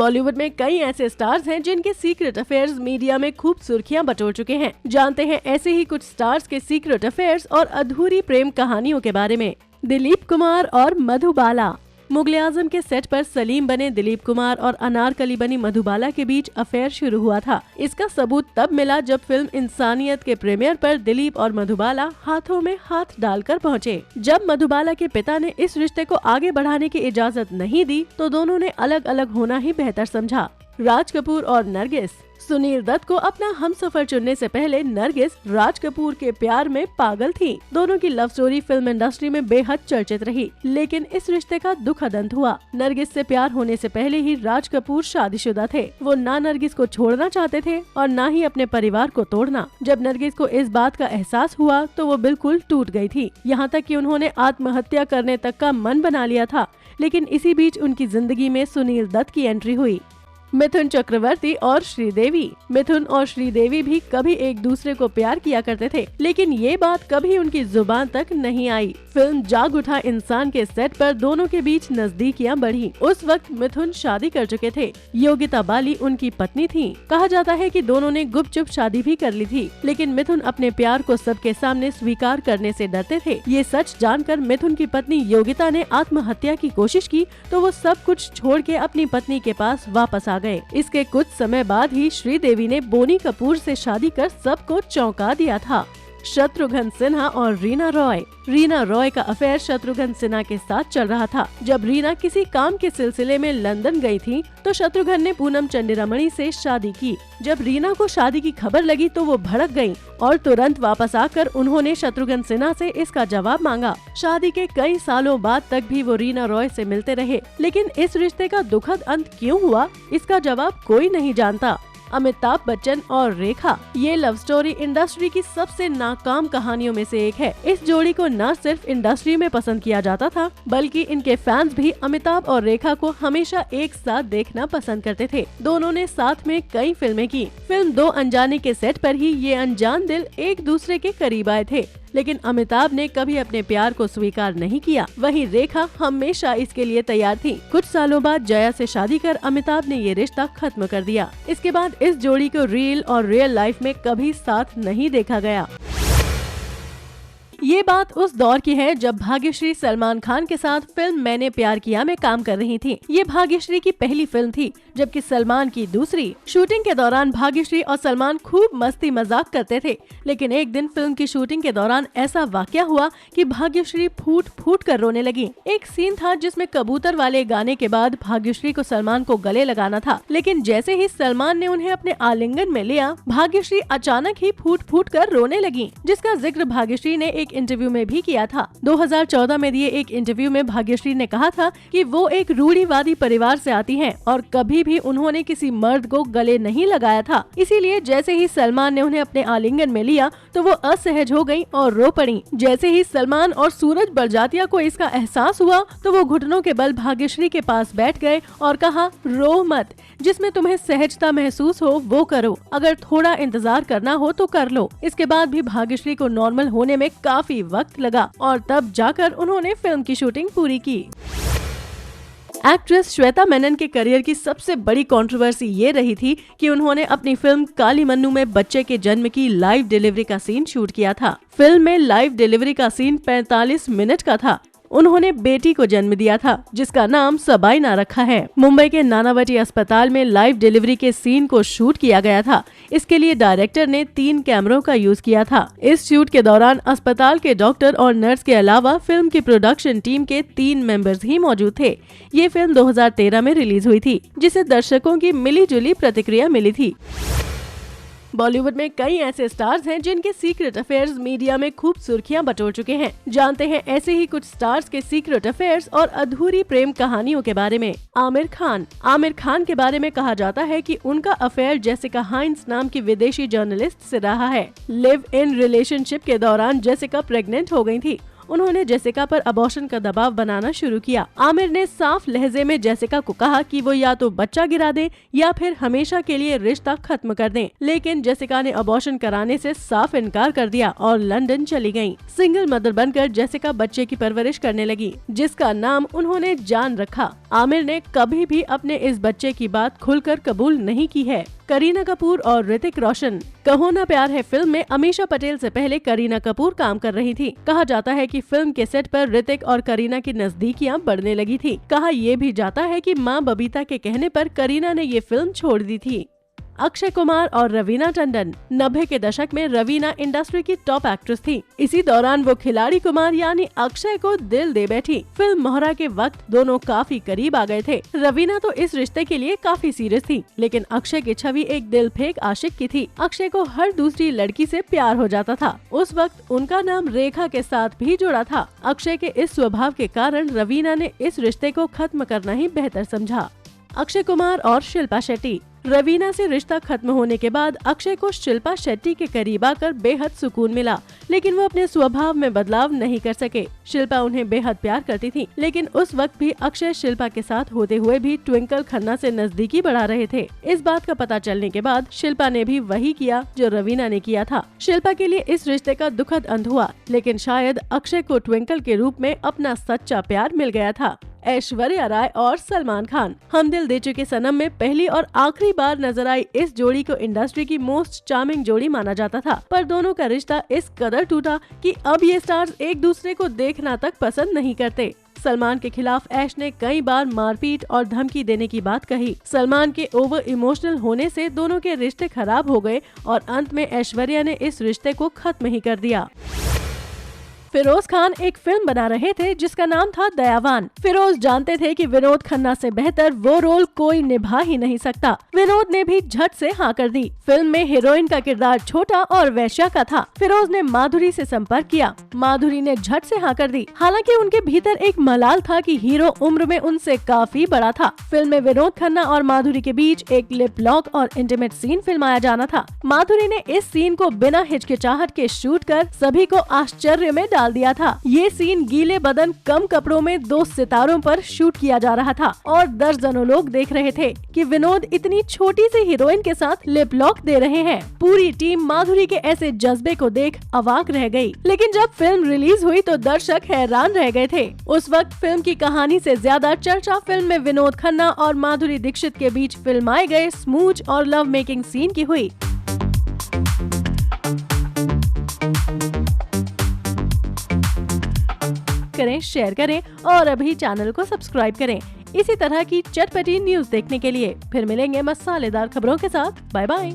बॉलीवुड में कई ऐसे स्टार्स हैं जिनके सीक्रेट अफेयर्स मीडिया में खूब सुर्खियां बटोर चुके हैं। जानते हैं ऐसे ही कुछ स्टार्स के सीक्रेट अफेयर्स और अधूरी प्रेम कहानियों के बारे में। दिलीप कुमार और मधुबाला। मुगल-ए-आजम के सेट पर सलीम बने दिलीप कुमार और अनारकली बनी मधुबाला के बीच अफेयर शुरू हुआ था। इसका सबूत तब मिला जब फिल्म इंसानियत के प्रीमियर पर दिलीप और मधुबाला हाथों में हाथ डालकर पहुंचे। जब मधुबाला के पिता ने इस रिश्ते को आगे बढ़ाने की इजाजत नहीं दी तो दोनों ने अलग अलग होना ही बेहतर समझा। राज कपूर और नरगिस। सुनील दत्त को अपना हमसफर चुनने से पहले नरगिस राज कपूर के प्यार में पागल थी। दोनों की लव स्टोरी फिल्म इंडस्ट्री में बेहद चर्चित रही, लेकिन इस रिश्ते का दुखद अंत हुआ। नरगिस से प्यार होने से पहले ही राज कपूर शादीशुदा थे। वो ना नरगिस को छोड़ना चाहते थे और ना ही अपने परिवार को तोड़ना। जब नरगिस को इस बात का एहसास हुआ तो वो बिल्कुल टूट गई थी, यहाँ तक कि उन्होंने आत्महत्या करने तक का मन बना लिया था। लेकिन इसी बीच उनकी जिंदगी में सुनील दत्त की एंट्री हुई। मिथुन चक्रवर्ती और श्रीदेवी। मिथुन और श्रीदेवी भी कभी एक दूसरे को प्यार किया करते थे, लेकिन ये बात कभी उनकी जुबान तक नहीं आई। फिल्म जाग उठा इंसान के सेट पर दोनों के बीच नजदीकियां बढ़ी। उस वक्त मिथुन शादी कर चुके थे। योगिता बाली उनकी पत्नी थी। कहा जाता है कि दोनों ने गुपचुप शादी भी कर ली थी, लेकिन मिथुन अपने प्यार को सबके सामने स्वीकार करने से डरते थे। ये सच जानकर मिथुन की पत्नी योगिता ने आत्महत्या की कोशिश की तो वो सब कुछ छोड़ के अपनी पत्नी के पास वापस आ गए। इसके कुछ समय बाद ही श्रीदेवी ने बोनी कपूर से शादी कर सबको चौंका दिया था। शत्रुघ्न सिन्हा और रीना रॉय। रीना रॉय का अफेयर शत्रुघ्न सिन्हा के साथ चल रहा था। जब रीना किसी काम के सिलसिले में लंदन गई थी तो शत्रुघ्न ने पूनम चंडीरमणि से शादी की। जब रीना को शादी की खबर लगी तो वो भड़क गयी और तुरंत वापस आकर उन्होंने शत्रुघ्न सिन्हा से इसका जवाब मांगा। शादी के कई सालों बाद तक भी वो रीना रॉय से मिलते रहे, लेकिन इस रिश्ते का दुखद अंत क्यों हुआ, इसका जवाब कोई नहीं जानता। अमिताभ बच्चन और रेखा। ये लव स्टोरी इंडस्ट्री की सबसे नाकाम कहानियों में से एक है। इस जोड़ी को न सिर्फ इंडस्ट्री में पसंद किया जाता था, बल्कि इनके फैंस भी अमिताभ और रेखा को हमेशा एक साथ देखना पसंद करते थे। दोनों ने साथ में कई फिल्में की। फिल्म दो अनजाने के सेट पर ही ये अनजान दिल एक दूसरे के करीब आए थे, लेकिन अमिताभ ने कभी अपने प्यार को स्वीकार नहीं किया। वहीं रेखा हमेशा इसके लिए तैयार थी। कुछ सालों बाद जया से शादी कर अमिताभ ने ये रिश्ता खत्म कर दिया। इसके बाद इस जोड़ी को रील और रियल लाइफ में कभी साथ नहीं देखा गया। ये बात उस दौर की है जब भाग्यश्री सलमान खान के साथ फिल्म मैंने प्यार किया में काम कर रही थी। ये भाग्यश्री की पहली फिल्म थी, जबकि सलमान की दूसरी। शूटिंग के दौरान भाग्यश्री और सलमान खूब मस्ती मजाक करते थे, लेकिन एक दिन फिल्म की शूटिंग के दौरान ऐसा वाकया हुआ कि भाग्यश्री फूट फूट कर रोने लगी। एक सीन था जिसमें कबूतर वाले गाने के बाद भाग्यश्री को सलमान को गले लगाना था, लेकिन जैसे ही सलमान ने उन्हें अपने आलिंगन में लिया, भाग्यश्री अचानक ही फूट फूट कर रोने लगी, जिसका जिक्र भाग्यश्री ने एक इंटरव्यू में भी किया था। 2014 में दिए एक इंटरव्यू में भाग्यश्री ने कहा था कि वो एक रूढ़िवादी परिवार से आती हैं और कभी भी उन्होंने किसी मर्द को गले नहीं लगाया था। इसीलिए जैसे ही सलमान ने उन्हें अपने आलिंगन में लिया तो वो असहज हो गयी और रो पड़ी। जैसे ही सलमान और सूरज बड़जात्या को इसका एहसास हुआ तो वो घुटनों के बल भाग्यश्री के पास बैठ गए और कहा, रो मत, जिसमें तुम्हें सहजता महसूस हो वो करो, अगर थोड़ा इंतजार करना हो तो कर लो। इसके बाद भी भाग्यश्री को नॉर्मल होने में काफी वक्त लगा और तब जाकर उन्होंने फिल्म की शूटिंग पूरी की। एक्ट्रेस श्वेता मेनन के करियर की सबसे बड़ी कंट्रोवर्सी ये रही थी कि उन्होंने अपनी फिल्म काली मन्नू में बच्चे के जन्म की लाइव डिलीवरी का सीन शूट किया था। फिल्म में लाइव डिलीवरी का सीन 45 मिनट का था। उन्होंने बेटी को जन्म दिया था, जिसका नाम सबाइना रखा है। मुंबई के नानावटी अस्पताल में लाइव डिलीवरी के सीन को शूट किया गया था। इसके लिए डायरेक्टर ने 3 कैमरों का यूज किया था। इस शूट के दौरान अस्पताल के डॉक्टर और नर्स के अलावा फिल्म की प्रोडक्शन टीम के 3 मेंबर्स ही मौजूद थे। ये फिल्म 2013 में रिलीज हुई थी, जिसे दर्शकों की मिली जुली प्रतिक्रिया मिली थी। बॉलीवुड में कई ऐसे स्टार्स हैं जिनके सीक्रेट अफेयर्स मीडिया में खूब सुर्खियां बटोर चुके हैं। जानते हैं ऐसे ही कुछ स्टार्स के सीक्रेट अफेयर्स और अधूरी प्रेम कहानियों के बारे में। आमिर खान। आमिर खान के बारे में कहा जाता है कि उनका अफेयर जेसिका हाइंस नाम की विदेशी जर्नलिस्ट से रहा है। लिव इन रिलेशनशिप के दौरान जेसिका प्रेग्नेंट हो गई थी उन्होंने जेसिका पर अबॉर्शन का दबाव बनाना शुरू किया। आमिर ने साफ लहजे में जेसिका को कहा कि वो या तो बच्चा गिरा दे या फिर हमेशा के लिए रिश्ता खत्म कर दें। लेकिन जेसिका ने अबॉर्शन कराने से साफ इनकार कर दिया और लंदन चली गयी। सिंगल मदर बनकर जेसिका बच्चे की परवरिश करने लगी, जिसका नाम उन्होंने जान रखा। आमिर ने कभी भी अपने इस बच्चे की बात खुलकर कबूल नहीं की है। करीना कपूर और ऋतिक रोशन। कहो ना प्यार है फिल्म में अमीषा पटेल से पहले करीना कपूर काम कर रही थी। कहा जाता है कि फिल्म के सेट पर ऋतिक और करीना की नजदीकियां बढ़ने लगी थी। कहा यह भी जाता है कि मां बबीता के कहने पर करीना ने ये फिल्म छोड़ दी थी। अक्षय कुमार और रवीना टंडन। 90 के दशक में रवीना इंडस्ट्री की टॉप एक्ट्रेस थी। इसी दौरान वो खिलाड़ी कुमार यानी अक्षय को दिल दे बैठी। फिल्म मोहरा के वक्त दोनों काफी करीब आ गए थे। रवीना तो इस रिश्ते के लिए काफी सीरियस थी, लेकिन अक्षय की छवि एक दिल फेंक आशिक की थी। अक्षय को हर दूसरी लड़की से प्यार हो जाता था। उस वक्त उनका नाम रेखा के साथ भी जुड़ा था। अक्षय के इस स्वभाव के कारण रवीना ने इस रिश्ते को खत्म करना ही बेहतर समझा। अक्षय कुमार और शिल्पा शेट्टी। रवीना से रिश्ता खत्म होने के बाद अक्षय को शिल्पा शेट्टी के करीब आकर बेहद सुकून मिला, लेकिन वो अपने स्वभाव में बदलाव नहीं कर सके। शिल्पा उन्हें बेहद प्यार करती थी, लेकिन उस वक्त भी अक्षय शिल्पा के साथ होते हुए भी ट्विंकल खन्ना से नजदीकी बढ़ा रहे थे। इस बात का पता चलने के बाद शिल्पा ने भी वही किया जो रवीना ने किया था। शिल्पा के लिए इस रिश्ते का दुखद अंत हुआ, लेकिन शायद अक्षय को ट्विंकल के रूप में अपना सच्चा प्यार मिल गया था। ऐश्वर्या राय और सलमान खान। हम दिल दे चुके सनम में पहली और आखिरी बार नजर आई इस जोड़ी को इंडस्ट्री की मोस्ट चार्मिंग जोड़ी माना जाता था, पर दोनों का रिश्ता इस कदर टूटा कि अब ये स्टार्स एक दूसरे को देखना तक पसंद नहीं करते। सलमान के खिलाफ ऐश ने कई बार मारपीट और धमकी देने की बात कही। सलमान के ओवर इमोशनल होने से दोनों के रिश्ते खराब हो गए और अंत में ऐश्वर्या ने इस रिश्ते को खत्म ही कर दिया। फिरोज खान एक फिल्म बना रहे थे जिसका नाम था दयावान। फिरोज जानते थे कि विनोद खन्ना से बेहतर वो रोल कोई निभा ही नहीं सकता। विनोद ने भी झट से हाँ कर दी। फिल्म में हीरोइन का किरदार छोटा और वैश्या का था। फिरोज ने माधुरी से संपर्क किया। माधुरी ने झट से हाँ कर दी। हालांकि उनके भीतर एक मलाल था कि हीरो उम्र में उनसे काफी बड़ा था। फिल्म में विनोद खन्ना और माधुरी के बीच एक लिप लॉक और इंटीमेट सीन फिल्माया जाना था। माधुरी ने इस सीन को बिना हिचकिचाहट के शूट कर सभी को आश्चर्य में डाल दिया था। ये सीन गीले बदन कम कपड़ों में 2 सितारों पर शूट किया जा रहा था और दर्जनों लोग देख रहे थे कि विनोद इतनी छोटी सी हीरोइन के साथ लिप लॉक दे रहे हैं। पूरी टीम माधुरी के ऐसे जज्बे को देख अवाक रह गई। लेकिन जब फिल्म रिलीज हुई तो दर्शक हैरान रह गए थे। उस वक्त फिल्म की कहानी से ज्यादा चर्चा फिल्म में विनोद खन्ना और माधुरी दीक्षित के बीच फिल्माए गए स्मूच और लव मेकिंग सीन की हुई। करें, शेयर करें और अभी चैनल को सब्सक्राइब करें इसी तरह की चटपटी न्यूज देखने के लिए। फिर मिलेंगे मसालेदार खबरों के साथ। Bye bye.